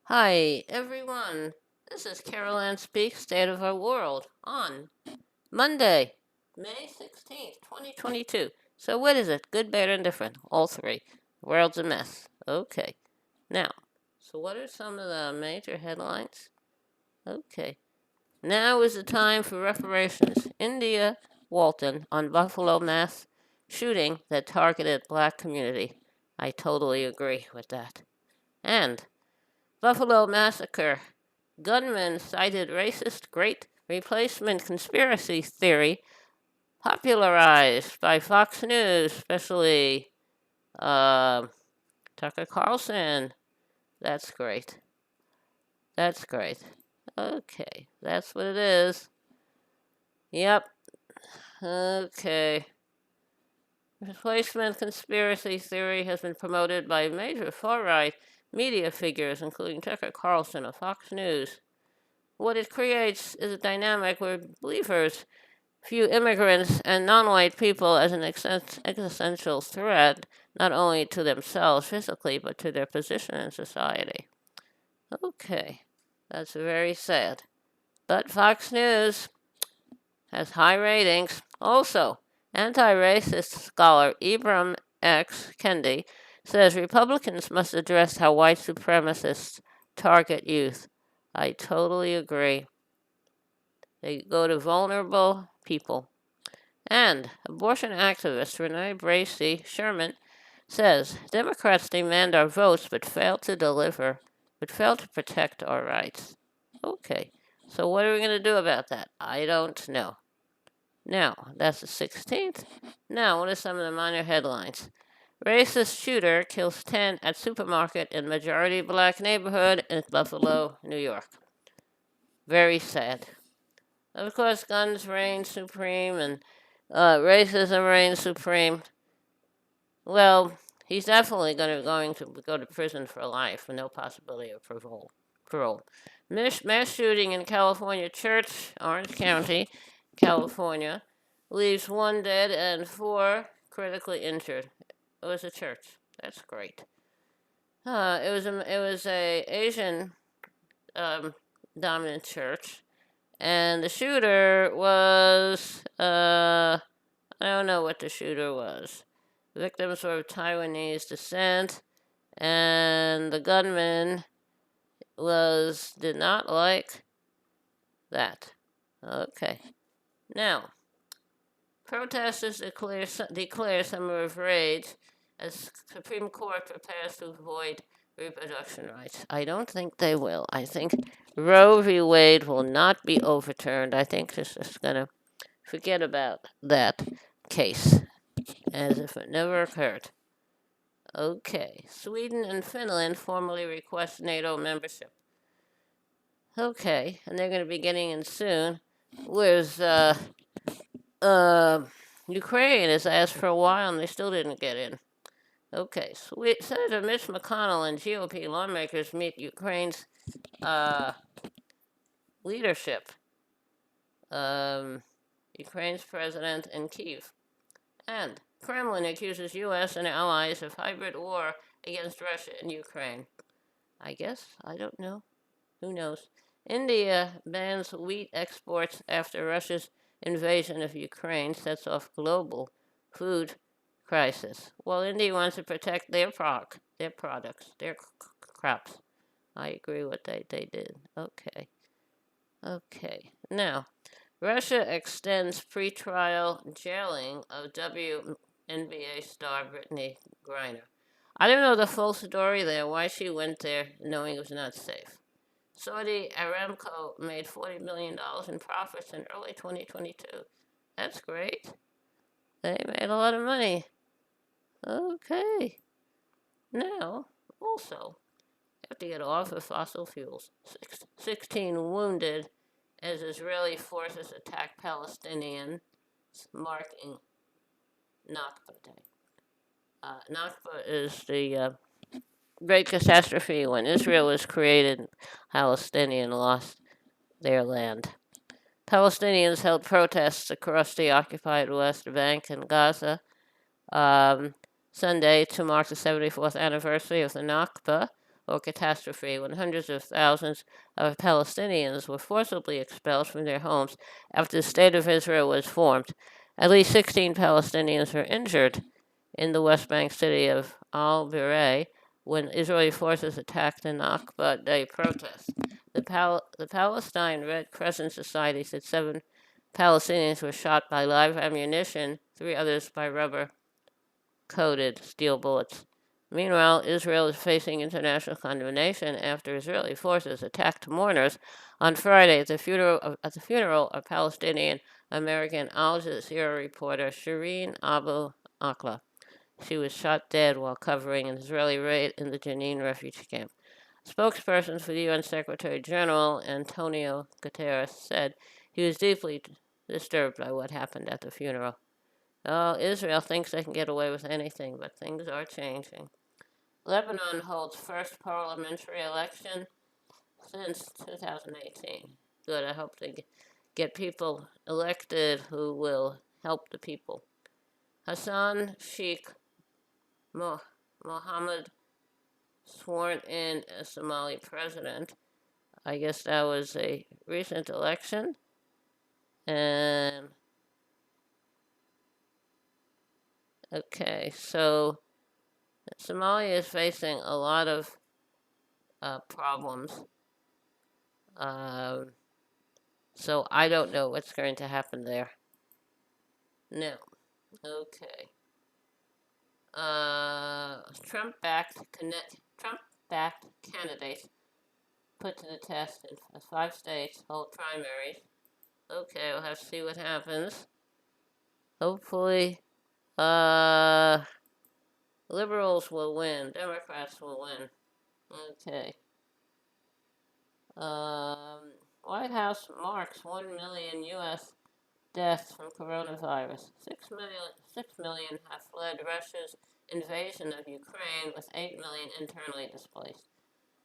Hi, everyone. This is Carol Ann Speaks State of Our World on Monday, May 16th, 2022. So, what is it? Good, bad, and different? All three. The world's a mess. Okay. Now, so what are some of the major headlines? Okay. Now is the time for reparations. India Walton on Buffalo mass shooting that targeted black community. I totally agree with that. And Buffalo massacre. Gunman cited racist Great Replacement conspiracy theory popularized by Fox News, especially uh, Tucker Carlson. That's great. That's great. Okay, that's what it is. Yep. Okay. Replacement conspiracy theory has been promoted by major far right media figures, including Tucker Carlson of Fox News. What it creates is a dynamic where believers view immigrants and non-white people as an existential threat, not only to themselves physically, but to their position in society. Okay, that's very sad. But Fox News has high ratings. Also, anti-racist scholar Ibram X. Kendi says Republicans must address how white supremacists target youth. I totally agree. They go to vulnerable people. And abortion activist Renee Bracey Sherman says Democrats demand our votes but fail to deliver, but fail to protect our rights. Okay, so what are we going to do about that? I don't know. Now, that's the 16th. Now, what are some of the minor headlines? Racist shooter kills 10 at supermarket in majority black neighborhood in Buffalo, New York. Very sad. Of course, guns reign supreme and racism reigns supreme. Well, he's definitely going to go to prison for life with no possibility of parole. Mass shooting in California church, Orange County, California, leaves one dead and four critically injured. It was a church. That's great. It was a Asian um, dominant church, and the shooter was I don't know what the shooter was. The victims were of Taiwanese descent, and the gunman did not like that. Okay. Now, protesters declare summer of rage as Supreme Court prepares to avoid reproduction rights. I don't think they will. I think Roe v. Wade will not be overturned. I think they're just going to forget about that case as if it never occurred. Okay, Sweden and Finland formally request NATO membership. Okay, and they're going to be getting in soon. Whereas uh, Ukraine has asked for a while and they still didn't get in. Okay, Senator Mitch McConnell and GOP lawmakers meet Ukraine's uh, leadership, um, Ukraine's president in Kiev. And Kremlin accuses U.S. and allies of hybrid war against Russia and Ukraine. I guess. I don't know. Who knows? India bans wheat exports after Russia's invasion of Ukraine sets off global food crisis. Well, India wants to protect their products, their crops. I agree with they did. Okay. Okay. Now, Russia extends pretrial jailing of WNBA star Brittany Griner. I don't know the full story there, why she went there knowing it was not safe. Saudi Aramco made $40 million in profits in early 2022. That's great. They made a lot of money. Okay. Now, also, have to get off of fossil fuels. 16 wounded as Israeli forces attack Palestinians, marking Nakba Day. Nakba is the great catastrophe when Israel was created, Palestinians lost their land. Palestinians held protests across the occupied West Bank and Gaza Sunday to mark the 74th anniversary of the Nakba, or catastrophe when hundreds of thousands of Palestinians were forcibly expelled from their homes after the State of Israel was formed. At least 16 Palestinians were injured in the West Bank city of al-Bireh when Israeli forces attacked the Nakba Day protest. The Palestine Red Crescent Society said 7 Palestinians were shot by live ammunition, 3 others by rubber-coated steel bullets. Meanwhile, Israel is facing international condemnation after Israeli forces attacked mourners on Friday at the funeral of Palestinian American Al Jazeera reporter Shireen Abu Akleh. She was shot dead while covering an Israeli raid in the Jenin refugee camp. Spokesperson for the UN Secretary General Antonio Guterres said he was deeply disturbed by what happened at the funeral. Oh, Israel thinks they can get away with anything, but things are changing. Lebanon holds first parliamentary election since 2018. Good, I hope they get people elected who will help the people. Hassan Sheikh Mohammed sworn in as Somali president. I guess that was a recent election. And okay, so Somalia is facing a lot of problems. So I don't know what's going to happen there. No. Okay. Trump-backed candidates put to the test in 5 states hold primaries. Okay, we'll have to see what happens. Hopefully, liberals will win. Democrats will win. Okay. White House marks 1 million U.S. deaths from coronavirus. 6 million have fled Russia's invasion of Ukraine, with 8 million internally displaced.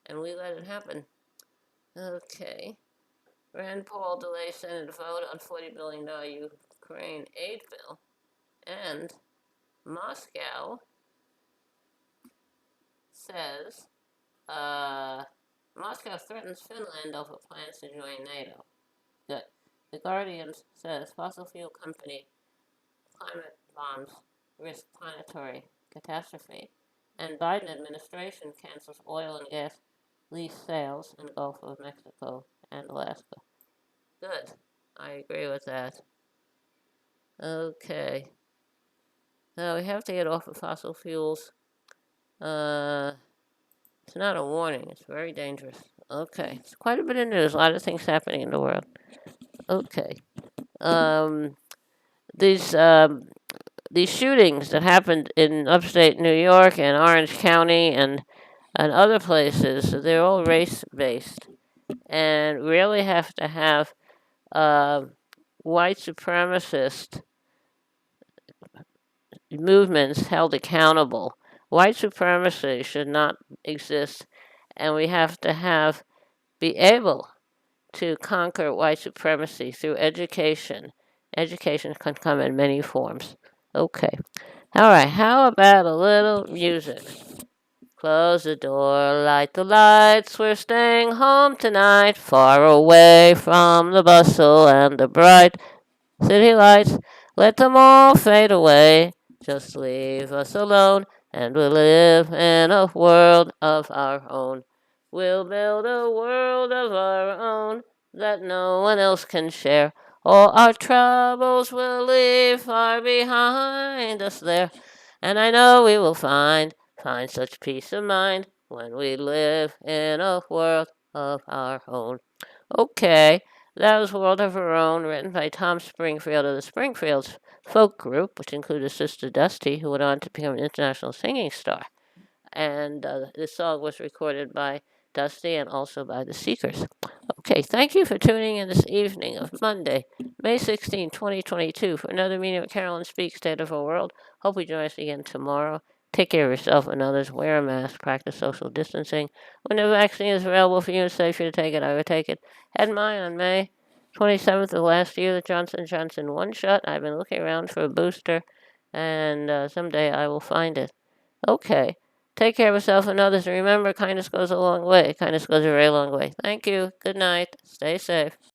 And we let it happen. Okay. Rand Paul delays Senate vote on $40 billion Ukraine aid bill. And Moscow says, Moscow threatens Finland over plans to join NATO. Good. The Guardian says fossil fuel company climate bombs risk planetary catastrophe. And Biden administration cancels oil and gas lease sales in Gulf of Mexico and Alaska. Good. I agree with that. Okay. Now we have to get off of fossil fuels. It's not a warning. It's very dangerous. Okay. It's quite a bit of news. A lot of things happening in the world. Okay. These shootings that happened in upstate New York and Orange County and other places, they're all race-based. And really have to have white supremacist movements held accountable. White supremacy should not exist, and we have to be able to conquer white supremacy through education. Education can come in many forms. Okay. All right. How about a little music? Close the door, light the lights. We're staying home tonight, far away from the bustle and the bright city lights. Let them all fade away. Just leave us alone, and we'll live in a world of our own. We'll build a world of our own that no one else can share. All our troubles will leave far behind us there. And I know we will find such peace of mind when we live in a world of our own. Okay, that was World of Our Own, written by Tom Springfield of the Springfields folk group, which included Sister Dusty, who went on to become an international singing star. And this song was recorded by Dusty and also by the Seekers. Okay, thank you for tuning in this evening of Monday, May 16, 2022, for another meeting with Carolyn Speaks State of Our World. Hope you join us again tomorrow. Take care of yourself and others. Wear a mask. Practice social distancing. When the vaccine is available for you and safe for you to take it, I would take it. Had mine on May 27th of last year, the Johnson & Johnson one shot. I've been looking around for a booster, and someday I will find it. Okay. Take care of yourself and others. And remember, kindness goes a long way. Kindness goes a very long way. Thank you. Good night. Stay safe.